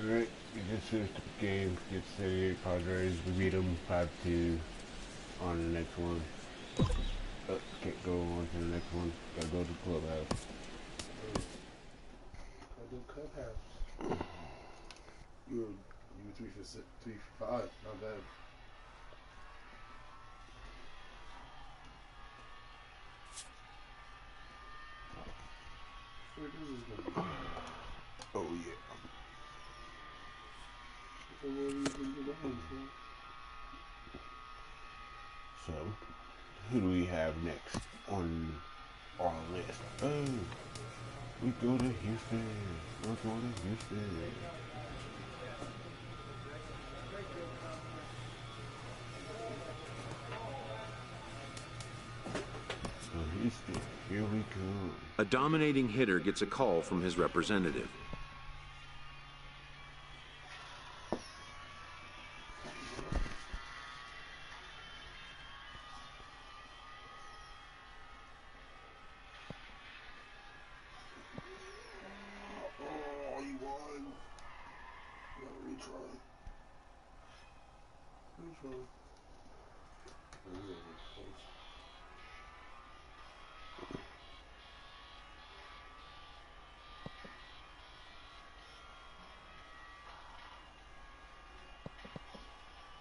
Alright, we just finished the game against San Diego Padres. We beat them 5-2 on the next one. Can't go on to the next one. Gotta go to the clubhouse. Gotta do clubhouse. You were 3 for 6, 3 for 5. Not bad. Where is this going? Oh yeah. So, who do we have next on our list? Oh, we go to Houston. We're going to Houston. So Houston, here we come. A dominating hitter gets a call from his representative.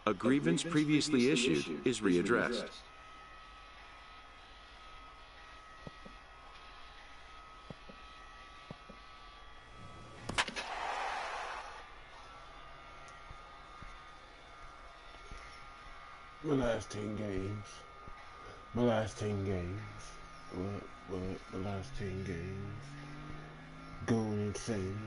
A grievance previously issued is readdressed. My last 10 games. My last 10 games. My last 10 games. Going insane.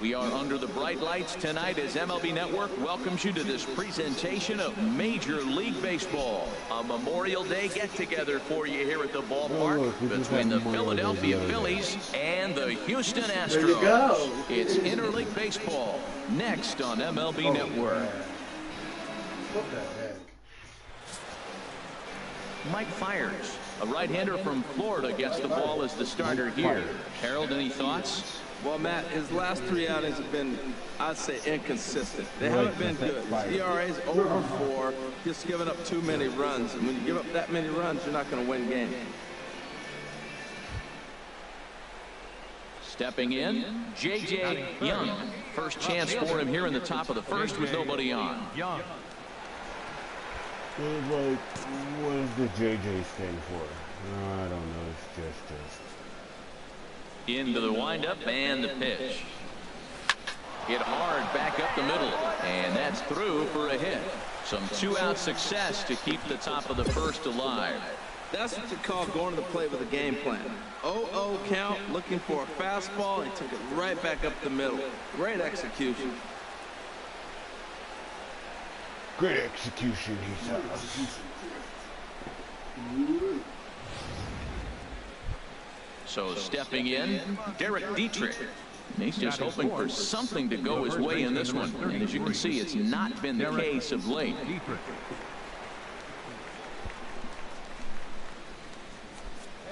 We are under the bright lights tonight as MLB Network welcomes you to this presentation of Major League Baseball. A Memorial Day get-together for you here at the ballpark between the Philadelphia Phillies and the Houston Astros. There you go. It's Interleague Baseball next on MLB Network. What the heck? Mike Fiers, a right-hander from Florida, gets the ball as the starter here. Harold, any thoughts? Well, Matt, his last 3 outings have been, I'd say, inconsistent. They haven't been good. His ERA is over 4, just giving up too many runs. And when you give up that many runs, you're not going to win games. Stepping in, J.J. Young. First chance for him here in the top of the first with nobody on. Like, what does the JJ stand for? No, I don't know. It's just. Into the windup and the pitch. Hit hard back up the middle, and that's through for a hit. Some 2-out success to keep the top of the first alive. That's what you call going to the plate with a game plan. 0-0 count, looking for a fastball, and took it right back up the middle. Great execution. Great execution, he says. So stepping in, Derek Dietrich. He's just hoping for something to go his way in this one. And as you can see, it's not been the case of late.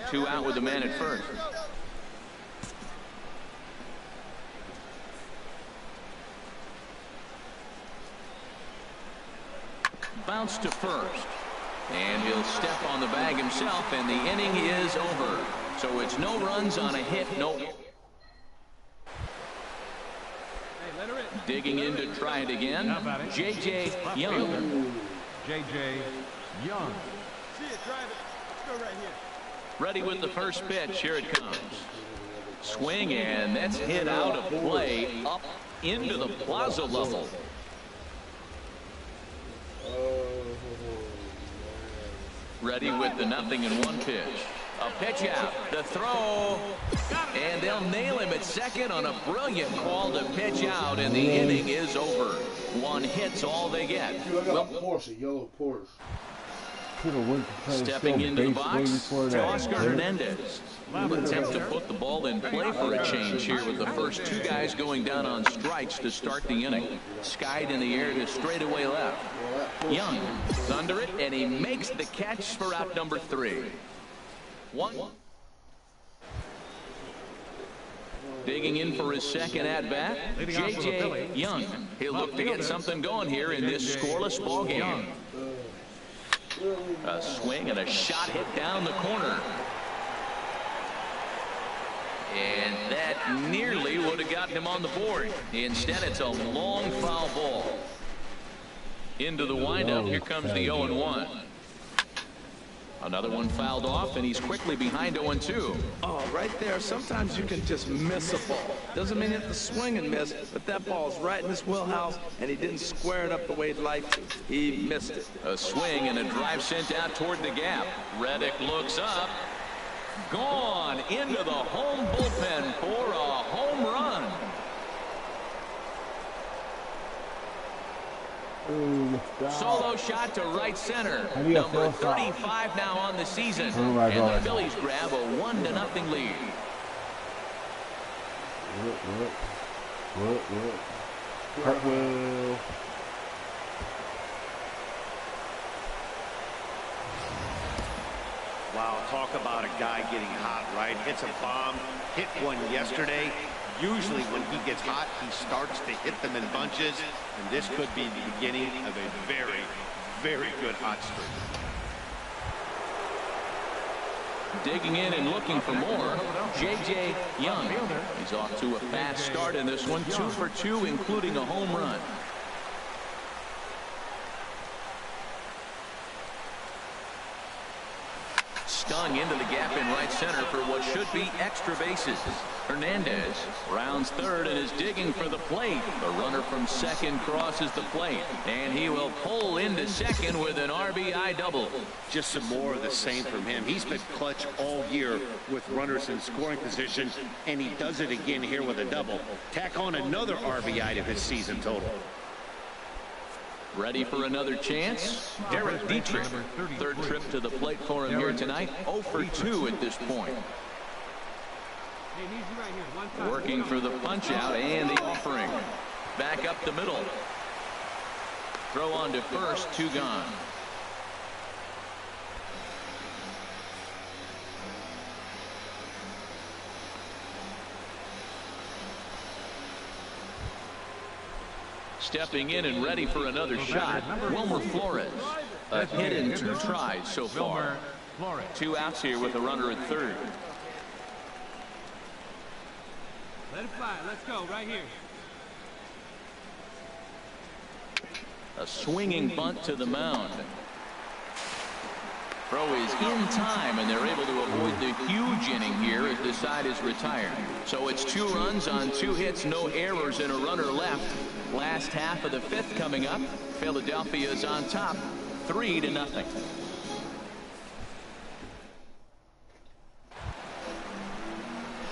Two out with the man at first. Bounce to first. And he'll step on the bag himself, and the inning is over. So it's no runs on a hit, no. Digging in to try it again, J.J. Young. J.J. Young. Ready with the first pitch. Here it comes. Swing, and that's hit out of play up into the plaza level. Ready with the 0-1 pitch. A pitch out, the throw, and they'll nail him at second on a brilliant call to pitch out, and the inning is over. One hit's all they get. Well, Porsche, yellow Porsche. Stepping into the box, Oscar Hernandez. Will attempt to put the ball in play for a change here with the first two guys going down on strikes to start the inning. Skied in the air to straightaway left. Young is under it, and he makes the catch for out number 3. 1. Digging in for his second at-bat, J.J. Young. He'll look to get something going here in this scoreless ball game. A swing and a shot hit down the corner. And that nearly would have gotten him on the board. Instead, it's a long foul ball. Into the windup, here comes the 0-1. Another one fouled off, and he's quickly behind 0-2. Oh, right there. Sometimes you can just miss a ball. Doesn't mean you have to swing and miss, but that ball's right in his wheelhouse, and he didn't square it up the way he'd like to. He missed it. A swing and a drive sent out toward the gap. Reddick looks up. Gone into the home bullpen for a home run. Solo shot to right center. Number 35 now on the season. And the Phillies grab a 1-0 lead. Cartwheel. Wow, talk about a guy getting hot, right? Hits a bomb, hit one yesterday. Usually when he gets hot, he starts to hit them in bunches, and this could be the beginning of a very, very good hot streak. Digging in and looking for more, J.J. Young. He's off to a fast start in this one, 2 for 2, including a home run. Stung into the gap in right center for what should be extra bases. Hernandez rounds third and is digging for the plate. The runner from second crosses the plate, and he will pull into second with an RBI double. Just some more of the same from him. He's been clutch all year with runners in scoring position, and he does it again here with a double. Tack on another RBI to his season total. Ready for another chance? Derek Dietrich. Third trip to the plate for him here tonight. 0 for 2 at this point. Working for the punch out and the offering. Back up the middle. Throw on to first, 2 gone. Stepping in and ready for another shot, Wilmer Flores. A hit in 2 tries so far. 2 outs here with a runner at third. Let it fly. Let's go right here. A swinging bunt to the mound. Throw is in time, and they're able to avoid the huge inning here as the side is retired. So it's 2 runs on 2 hits, no errors, and a runner left. Last half of the 5th coming up. Philadelphia is on top, 3-0.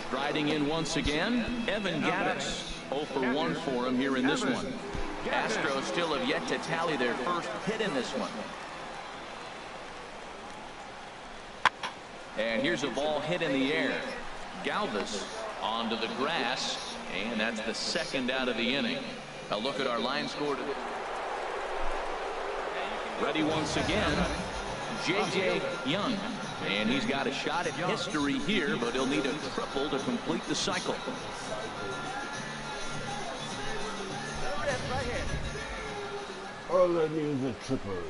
Striding in once again, Evan Gattis. 0 for 1 for him here in this one. Astros still have yet to tally their first hit in this one. And here's a ball hit in the air. Galvis onto the grass, and that's the 2nd out of the inning. A look at our line score. Ready once again, J.J. Young. And he's got a shot at history here, but he'll need a triple to complete the cycle. All I need is a triple.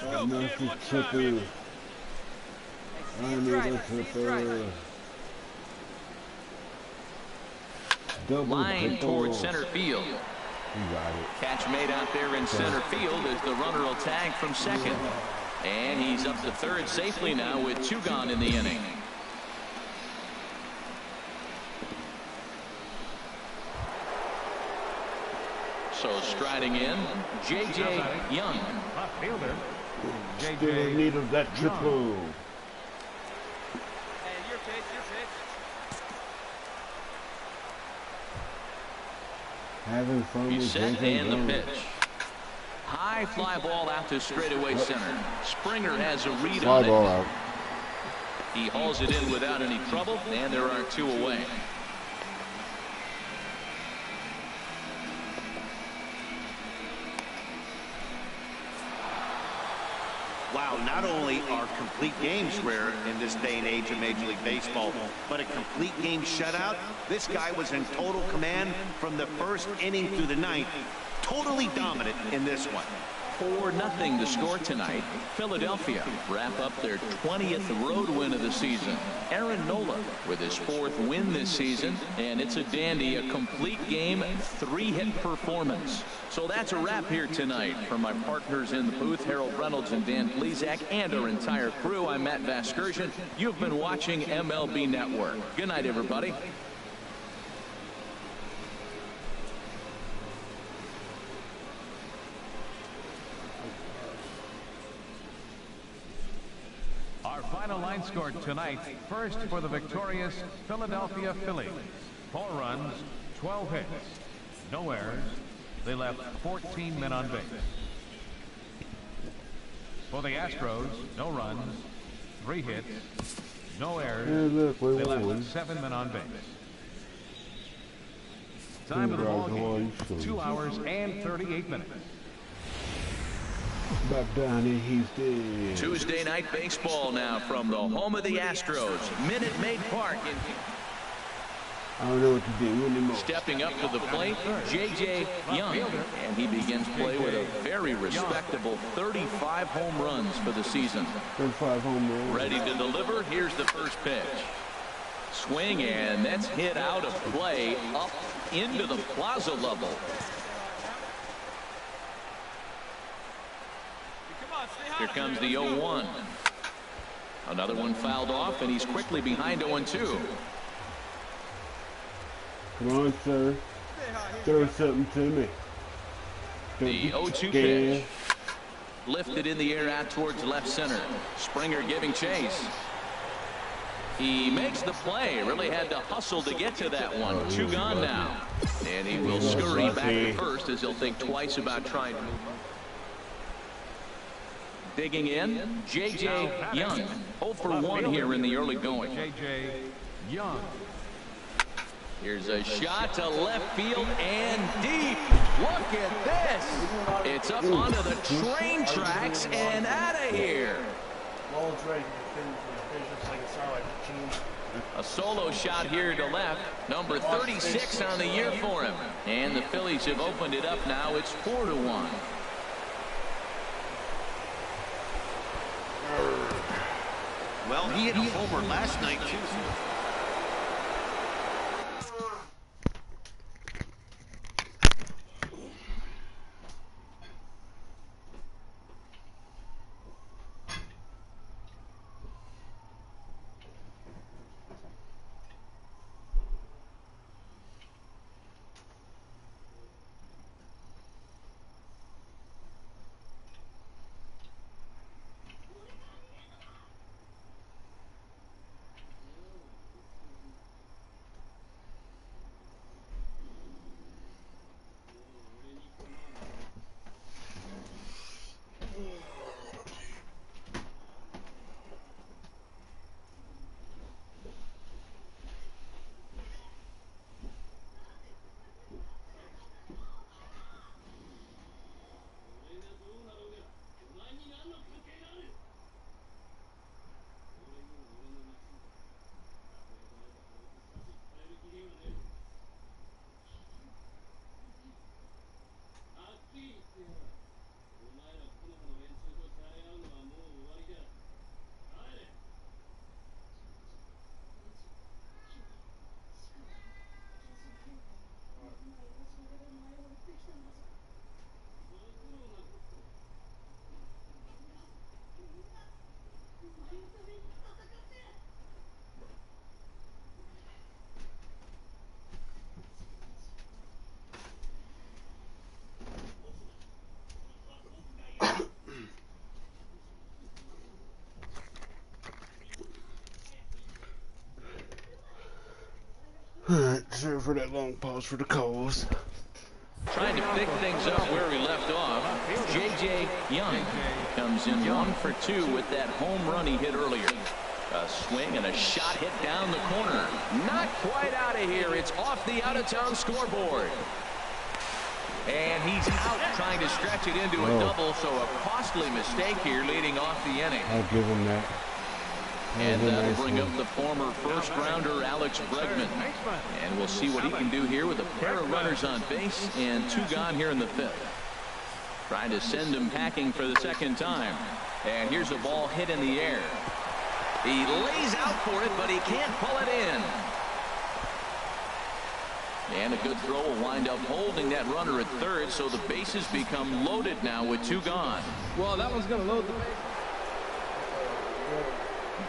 I need a triple. I need a triple. Line towards center field. You got it. Catch made out there in center field as the runner will tag from second. And he's up to third safely now with 2 gone in the inning. So striding in, J.J. Young. Still in need of that triple. Having fun He's with set J.J. and the Young. pitch. High fly ball out to straightaway center. Springer has a read Fly on ball it. out. He hauls it in without any trouble, and there are 2 away. Wow, not only are complete games rare in this day and age of Major League Baseball, but a complete game shutout. This guy was in total command from the first inning through the ninth. Totally dominant in this one. 4-0 to score tonight. Philadelphia wrap up their 20th road win of the season. Aaron Nola with his 4th win this season, and it's a dandy, a complete game, 3-hit performance. So that's a wrap here tonight. From my partners in the booth, Harold Reynolds and Dan Plesac, and our entire crew, I'm Matt Vasgersian. You've been watching MLB Network. Good night, everybody. Our final line scored tonight. First for the victorious Philadelphia Phillies. 4 runs, 12 hits, no errors. They left 14 men on base. For the Astros, no runs, 3 hits, no errors. They left 7 men on base. Time of the ball game, 2 hours and 38 minutes. Back down in Houston. Tuesday night baseball now from the home of the Astros, Minute Maid Park. I don't know what to do anymore. Stepping up to the plate, J.J. Young, and he begins play with a very respectable 35 home runs for the season. 35 home runs. Ready to deliver. Here's the first pitch. Swing, and that's hit out of play up into the plaza level. Here comes the 0-1. Another one fouled off, and he's quickly behind 0-2. Come on, sir. Throw something to me. The 0-2 pitch. Lifted in the air out towards left center. Springer giving chase. He makes the play. Really had to hustle to get to that one. 2 gone now. And he will scurry back to first as he'll think twice about trying to move on. Digging in, J.J. Young. 0 for 1 here in the early going. J.J. Young. Here's a shot to left field and deep. Look at this. It's up onto the train tracks and out of here. A solo shot here to left. Number 36 on the year for him. And the Phillies have opened it up now. It's 4-1. Well, he hit a homer last night, too. Alright, sorry for that long pause for the calls. Trying to pick things up where we left off. J.J. Young comes in 1 for 2 with that home run he hit earlier. A swing and a shot hit down the corner. Not quite out of here. It's off the out-of-town scoreboard. And he's out trying to stretch it into a double, so a costly mistake here leading off the inning. I'll give him that. And that'll bring up the former first-rounder Alex Bregman. And we'll see what he can do here with a pair of runners on base and 2 gone here in the 5th. Trying to send him packing for the 2nd time. And here's a ball hit in the air. He lays out for it, but he can't pull it in. And a good throw will wind up holding that runner at 3rd, so the bases become loaded now with 2 gone. Well, that one's going to load the base.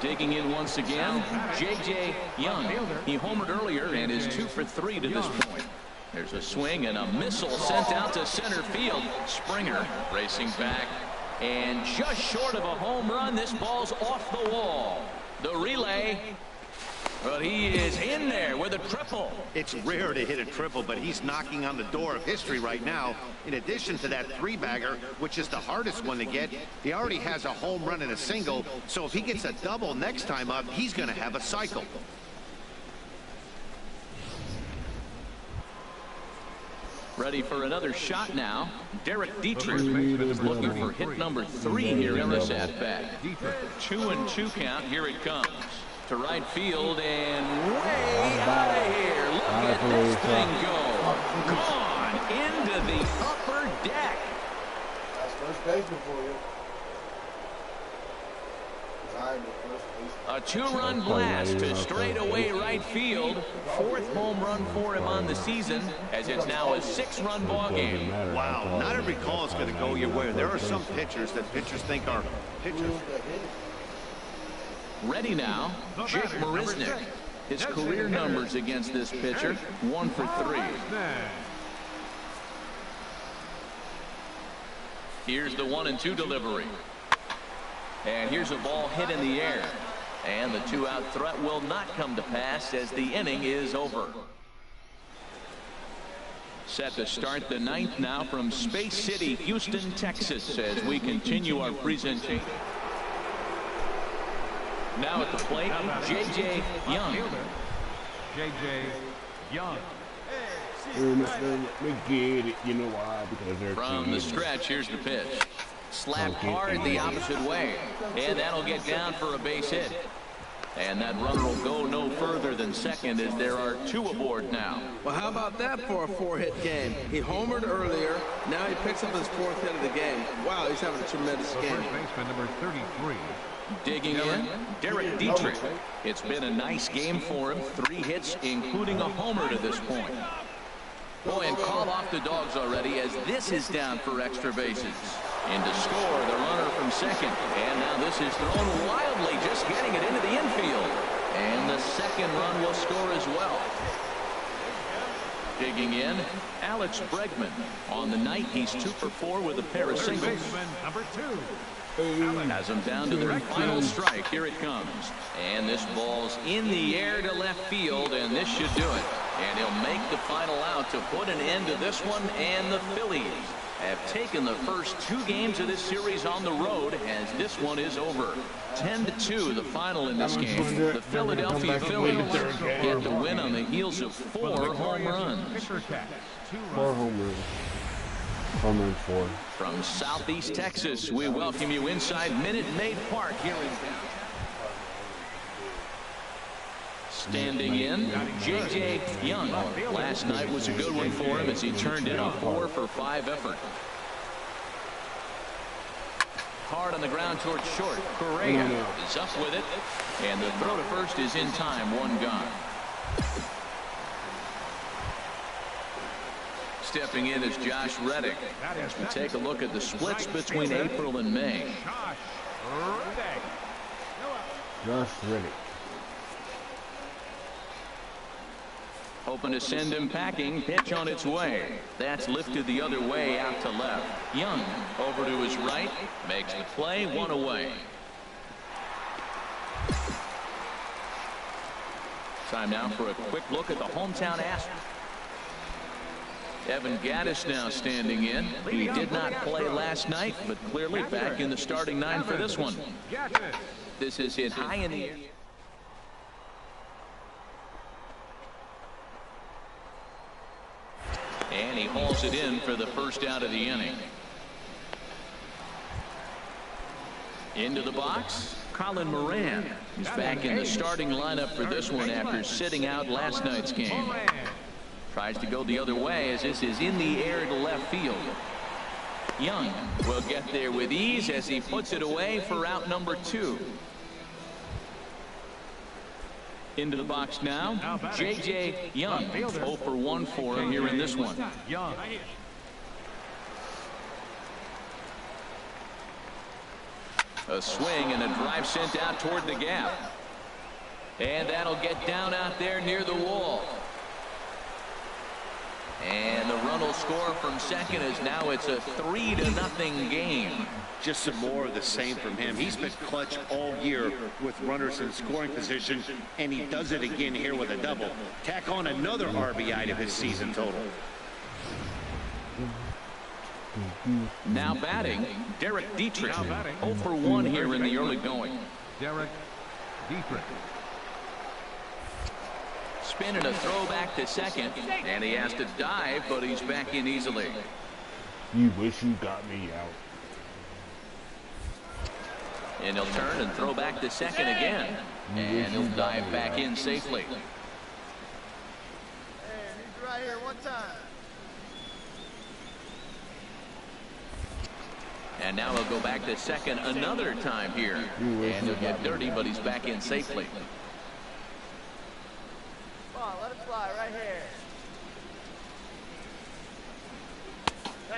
Digging in once again, J.J. Young. He homered earlier and is 2 for 3 to this point. There's a swing and a missile sent out to center field. Springer racing back. And just short of a home run, this ball's off the wall. The relay. But he is in there with a triple. It's rare to hit a triple, but he's knocking on the door of history right now. In addition to that 3-bagger, which is the hardest one to get, he already has a home run and a single. So if he gets a double next time up, he's going to have a cycle. Ready for another shot now. Derek Dietrich looking for hit number 3 here in this at-bat. 2-2 count. Here it comes. To right field and way out of here. Look at this thing go. Gone into the upper deck. That's first baseman for you. A 2-run blast to straightaway right field. 4th home run for him on the season, as it's now a 6-run ball game. Wow, not every call is going to go your way. There are some pitchers that pitchers think are pitchers. Ready now, Jake Marisnick. His career numbers against this pitcher, 1 for 3. Here's the 1-2 delivery. And here's a ball hit in the air. And the 2-out threat will not come to pass as the inning is over. Set to start the 9th now from Space City, Houston, Texas, as we continue our presentation. Now at the plate, J.J. Young. J.J. Young. We get it. You know why? Because they're from the stretch, here's the pitch. Slapped hard the opposite way. And that'll get down for a base hit. And that runner will go no further than 2nd as there are 2 aboard now. Well, how about that for a 4-hit game? He homered earlier. Now he picks up his 4th hit of the game. Wow, he's having a tremendous game. First baseman number 33. Digging in, Derek Dietrich. It's been a nice game for him. 3 hits, including a homer to this point. Boy, and call off the dogs already as this is down for extra bases. In to score, the runner from 2nd. And now this is thrown wildly, just getting it into the infield. And the 2nd run will score as well. Digging in, Alex Bregman. On the night, he's 2 for 4 with a pair of singles. Number 2. Has them down to their final strike. Here it comes. And this ball's in the air to left field, and this should do it. And he'll make the final out to put an end to this one, and the Phillies have taken the first 2 games of this series on the road as this one is over. 10-2 the final in this game. The Philadelphia Phillies get the win on the heels of 4 home runs. 4 home runs. Home run 4. From Southeast Texas, we welcome you inside Minute Maid Park here in town. Standing in, J.J. Young. Last night was a good one for him as he turned in a 4 for 5 effort. Hard on the ground towards short. Correa is up with it. And the throw to first is in time. 1 gone. Stepping in is Josh Reddick as we take a look at the splits between April and May. Josh Reddick. Hoping to send him packing. Pitch on its way. That's lifted the other way out to left. Young over to his right. Makes the play. 1 away. Time now for a quick look at the hometown Astros. Evan Gattis now standing in. He did not play last night, but clearly back in the starting 9 for this one. This is hit high in the air. And he hauls it in for the first out of the inning. Into the box, Colin Moran. He's back in the starting lineup for this one after sitting out last night's game. Tries to go the other way as this is in the air to left field. Young will get there with ease as he puts it away for out number 2. Into the box now, J.J. Young. 0 for 1 for him here in this one. Young. A swing and a drive sent out toward the gap. And that'll get down out there near the wall. And the run will score from second as now it's a 3-0 game. Just some more of the same from him. He's been clutch all year with runners in scoring position, and he does it again here with a double. Tack on another RBI to his season total. Now batting, Derek Dietrich. 0 for 1 here in the early going. Derek Dietrich. Spin and a throw back to second, and he has to dive, but he's back in easily. You wish you got me out. And he'll turn and throw back to second again, and he'll dive back in safely. Hey, he's right here one time. And now he'll go back to second another time here, and he'll get dirty, but he's back in safely. Come on, let it fly right here.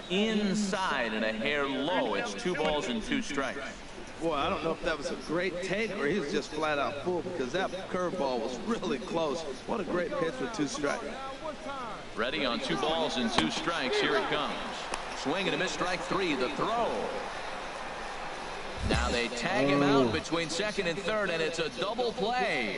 Inside and a hair low. It's 2 balls and 2 strikes. Boy, I don't know if that was a great take or he was just flat out full, because that curveball was really close. What a great pitch with 2 strikes. Ready on 2 balls and 2 strikes. Here it comes. Swing and a miss, strike 3. The throw. Now they tag him out between second and third, and it's a double play.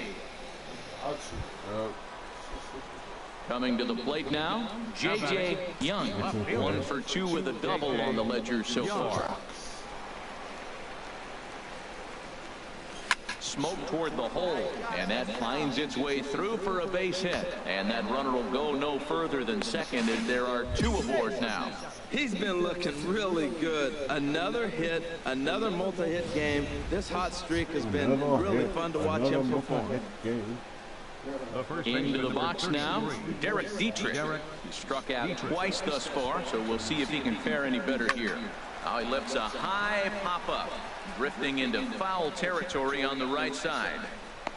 Coming to the plate now, J.J. Young. 1 for 2 with a double on the ledger so far. Smoke toward the hole, and that finds its way through for a base hit. And that runner will go no further than second, and there are 2 aboard now. He's been looking really good. Another hit, another multi-hit game. This hot streak has been really fun to watch him perform. Into the box now, Derek Dietrich. He struck out twice thus far, so we'll see if he can fare any better here. Now he lifts a high pop-up, drifting into foul territory on the right side.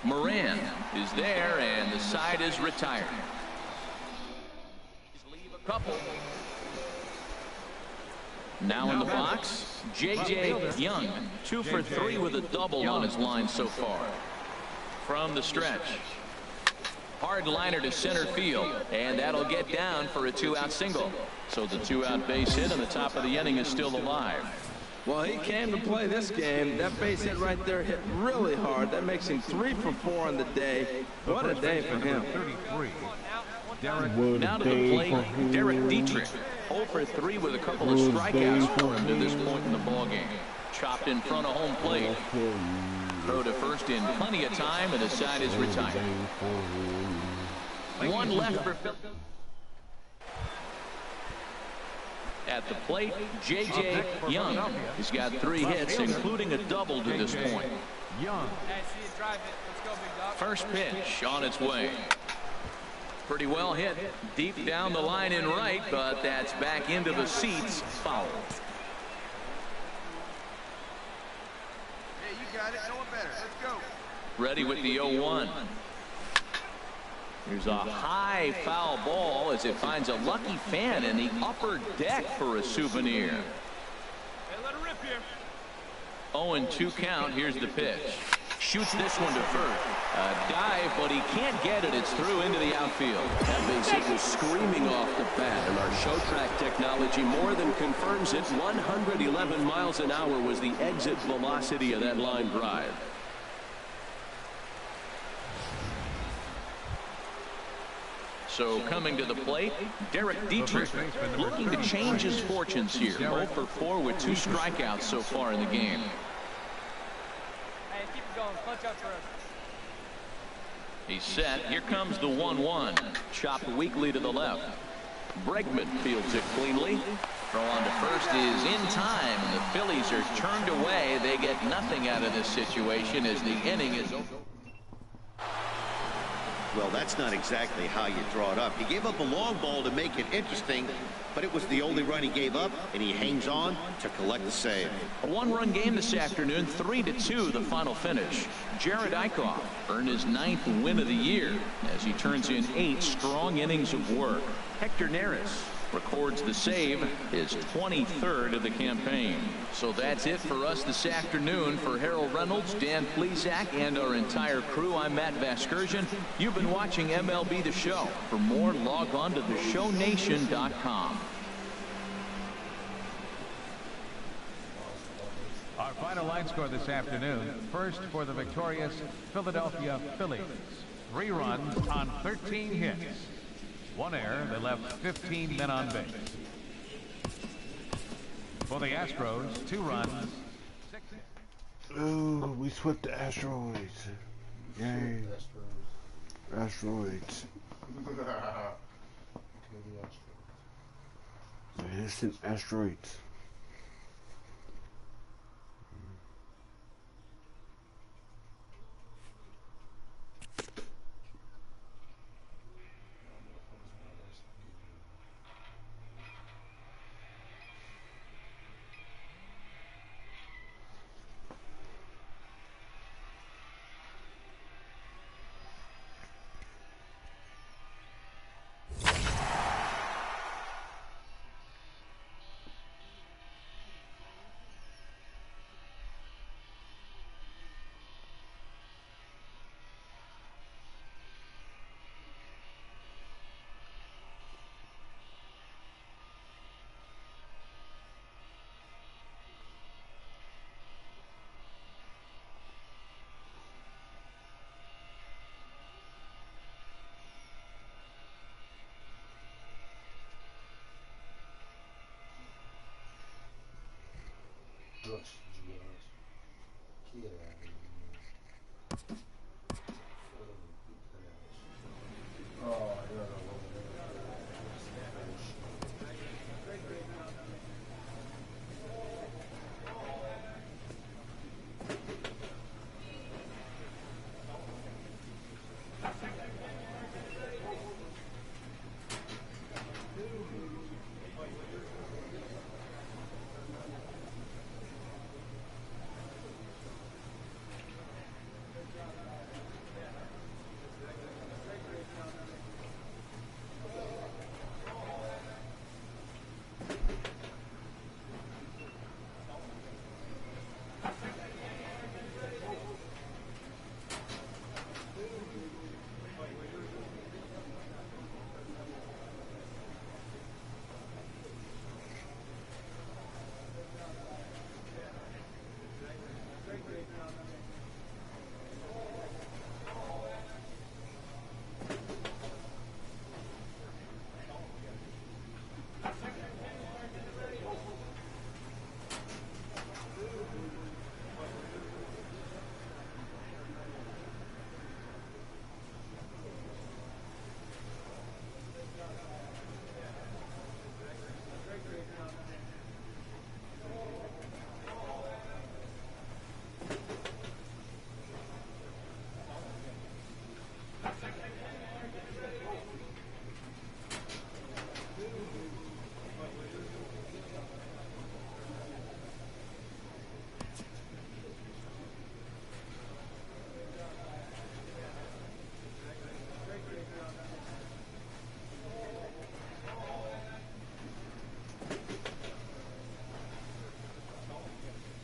Moran is there, and the side is retired. Leave a couple. Now in the box, J.J. Young. 2 for 3 with a double on his line so far. From the stretch. Hard liner to center field, and that'll get down for a 2-out single. So the 2-out base hit on the top of the inning is still alive. Well, he came to play this game. That base hit right there hit really hard. That makes him 3 for 4 on the day. What a day for him. 33. Now to the plate, Derek Dietrich. 0 for 3 with a couple of strikeouts for him to this point in the ballgame. Chopped in front of home plate. Throw to first in plenty of time, and the side is retired. 1 left for Phil. At the plate, J.J. Young. He's got 3 hits, including a double to this point. First pitch on its way. Pretty well hit deep down the line in right, but that's back into the seats. Foul. Hey, you got it. Going better. Let's go. Ready with the 0-1. Here's a high foul ball as it finds a lucky fan in the upper deck for a souvenir. Hey, let her rip here. 0-2 count. Here's the pitch. Shoots this one to first. A dive, but he can't get it. It's through into the outfield. That base hit was screaming off the bat, and our show track technology more than confirms it. 111 miles an hour was the exit velocity of that line drive. So coming to the plate, Derek Dietrich looking to change his fortunes here. 0 for 4 with 2 strikeouts so far in the game. Hey, keep it going. Punch up for us. He's set. Here comes the 1-1. Chopped weakly to the left. Bregman fields it cleanly. Throw on to first is in time. The Phillies are turned away. They get nothing out of this situation as the inning is over. Well, that's not exactly how you draw it up. He gave up a long ball to make it interesting, but it was the only run he gave up, and he hangs on to collect the save. A one-run game this afternoon, 3-2 the final finish. Jared Eichhoff earned his 9th win of the year as he turns in 8 strong innings of work. Hector Neris records the save, his 23rd of the campaign. So that's it for us this afternoon. For Harold Reynolds, Dan Plesac, and our entire crew, I'm Matt Vasgersian. You've been watching MLB The Show. For more, log on to theshownation.com. Our final line score this afternoon. First for the victorious Philadelphia Phillies. 3 runs on 13 hits. 1 error. They left 15 men on base. For the Astros, 2 runs, 6 hits. Oh, we swept the Astros. Yay. Asteroids. The instant asteroids.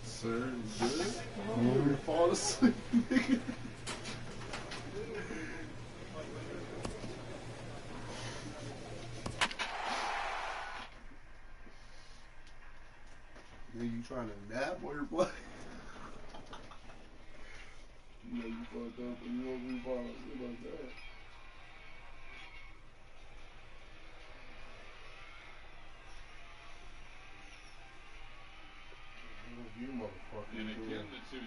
Sir, you good? You fall asleep, nigga. You trying to nap while you're playing? You know you fucked up and you won't be falling asleep like that. You motherfucker. And again the 2-2.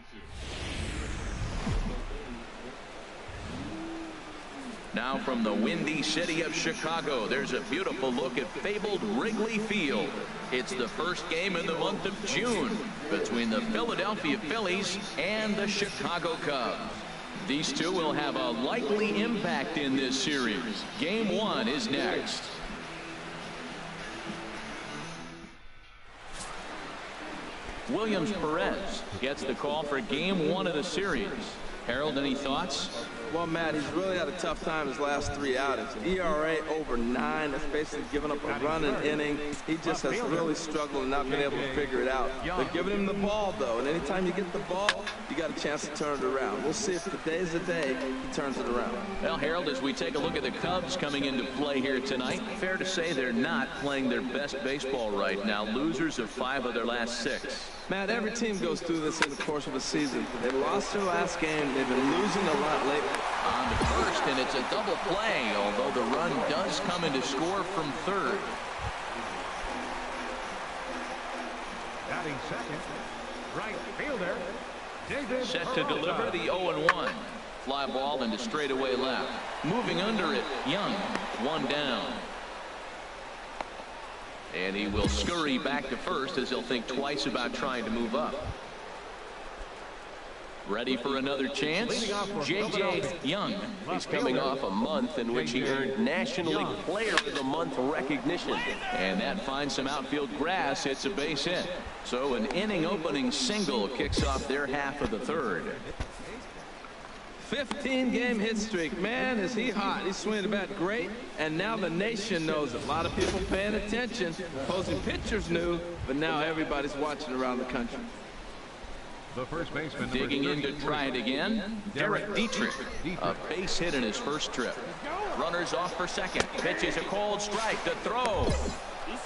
Now from the windy city of Chicago, there's a beautiful look at fabled Wrigley Field. It's the first game in the month of June between the Philadelphia Phillies and the Chicago Cubs. These two will have a likely impact in this series. Game 1 is next. Williams Perez gets the call for game 1 of the series. Harold, any thoughts? Well, Matt, he's really had a tough time his last 3 outings. ERA over 9. That's basically giving up a run an inning. He just has really struggled and not been able to figure it out. They're giving him the ball, though, and anytime you get the ball, you got a chance to turn it around. We'll see if today's the day he turns it around. Well, Harold, as we take a look at the Cubs coming into play here tonight, fair to say they're not playing their best baseball right now. Losers of 5 of their last 6. Matt, every team goes through this in the course of a season. They lost their last game. They've been losing a lot lately. On to first, and it's a double play, although the run does come in to score from third. Batting second, right fielder. Set to deliver the 0-1. Fly ball into straightaway left. Moving under it, Young. 1 down. And he will scurry back to first as he'll think twice about trying to move up. Ready for another chance? J.J. Young. He's coming off a month in which he earned National League Player of the Month recognition. And that finds some outfield grass. It's a base hit. So an inning-opening single kicks off their half of the third. 15-game hit streak. Man, is he hot. He's swinging the bat great, and now the nation knows it. A lot of people paying attention. Opposing pitchers knew, but now everybody's watching around the country. The first baseman digging in to try it again, Derek Dietrich. A base hit in his first trip. Runners off for second. Pitches a cold strike to throw.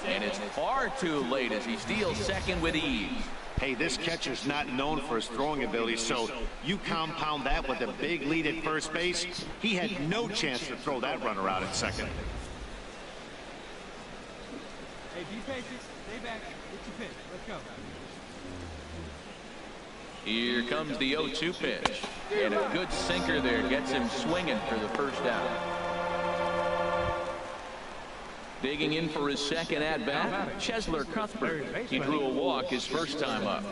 And it's far too late as he steals second with ease. Hey, this catcher's not known for his throwing ability, so you compound that with a big lead at first base. He had no chance to throw that runner out at second. Hey, be patient. Stay back. Get your pitch. Let's go. Here comes the 0-2 pitch. And a good sinker there gets him swinging for the first out. Digging in for his second at-bat, Chesler Cuthbert. He drew a walk his first time up.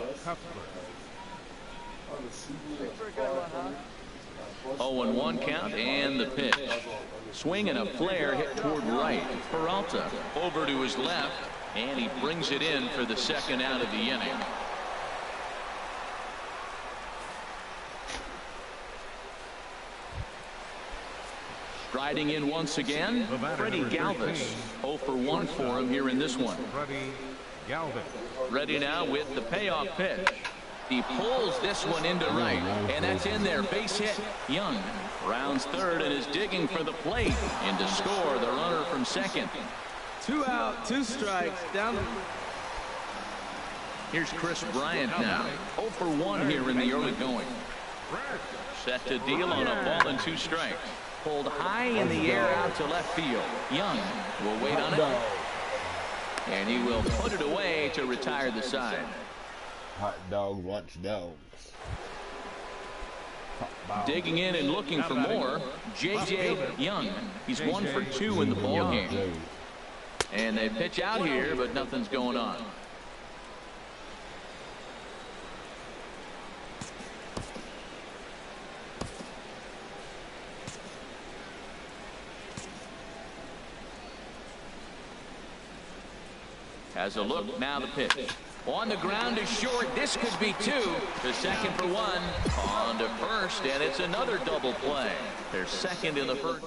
0-1 count and the pitch. Swing and a flare hit toward right. Peralta over to his left, and he brings it in for the second out of the inning. Striding in once again, Freddie Galvis. 0 for 1 for him here in this one. Ready now with the payoff pitch. He pulls this one into right, and that's in there. Base hit. Young rounds third and is digging for the plate. And to score, the runner from second. 2 out, 2 strikes. Down. Here's Chris Bryant now. 0 for 1 here in the early going. Set to deal on a ball and 2 strikes. Pulled high in the air out to left field. Young will wait on it. And he will put it away to retire the side. Hot dog, watch dogs. Digging in and looking for more, J.J. Young. He's 1 for 2 in the ball game. And they pitch out here, but nothing's going on. Has a look, now the pitch. On the ground is short. This could be 2. The second for 1. On to first, and it's another double play. They're second in the first.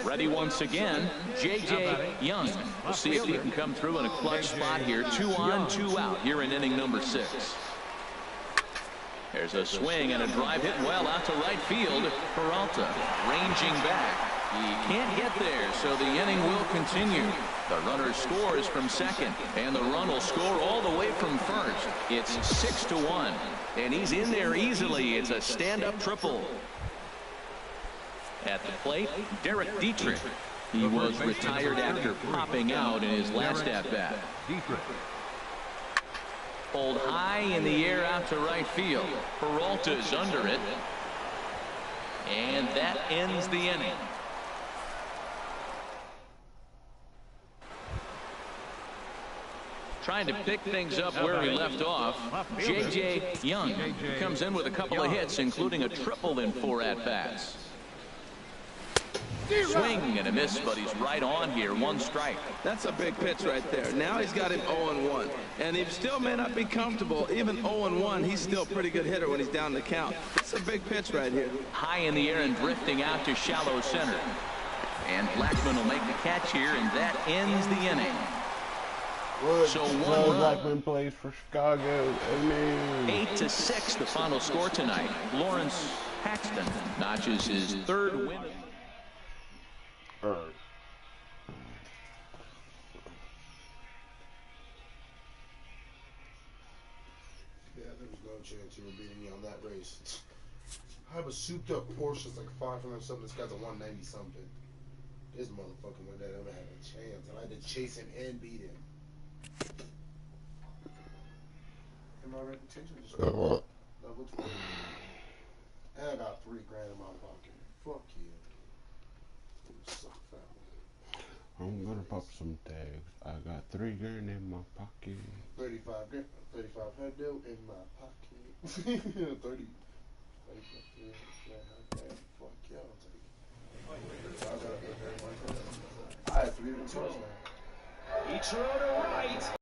Ready once again, J.J. Young. We'll see if he can come through in a clutch spot here. 2 on, 2 out here in inning number 6. There's a swing and a drive hit well out to right field. Peralta ranging back. He can't get there, so the inning will continue. The runner scores from second, and the run will score all the way from first. It's 6-1, and he's in there easily. It's a stand-up triple. At the plate, Derek Dietrich. He was retired after popping out in his last at-bat. Pulled high in the air out to right field. Peralta's under it. And that ends the inning. Trying to pick things up where he left off, J.J. Young comes in with a couple of hits, including a triple in 4 at-bats. Swing and a miss, but he's right on here. 1 strike. That's a big pitch right there. Now he's got him 0-1. And he still may not be comfortable. Even 0-1, he's still a pretty good hitter when he's down the count. It's a big pitch right here. High in the air and drifting out to shallow center. And Blackman will make the catch here, and that ends the inning. So 1 run. Blackman plays for Chicago. Amen. 8-6 the final score tonight. Lawrence Paxton notches his 3rd win. All right. Yeah, there was no chance you were beating me on that race. I have a souped up Porsche that's like 500 something. This guy's a 190 something. This motherfucker went there, never had a chance, and I had to chase him and beat him. And my reputation just level 20. And I got $3 grand in my pocket. Fuck you. You suck, family. I'm gonna pop some tags. I got $3 grand in my pocket. 35 grand, 3500 in my pocket. 30. Fuck yeah, I'll take it. I had 3 returns now. He threw to right.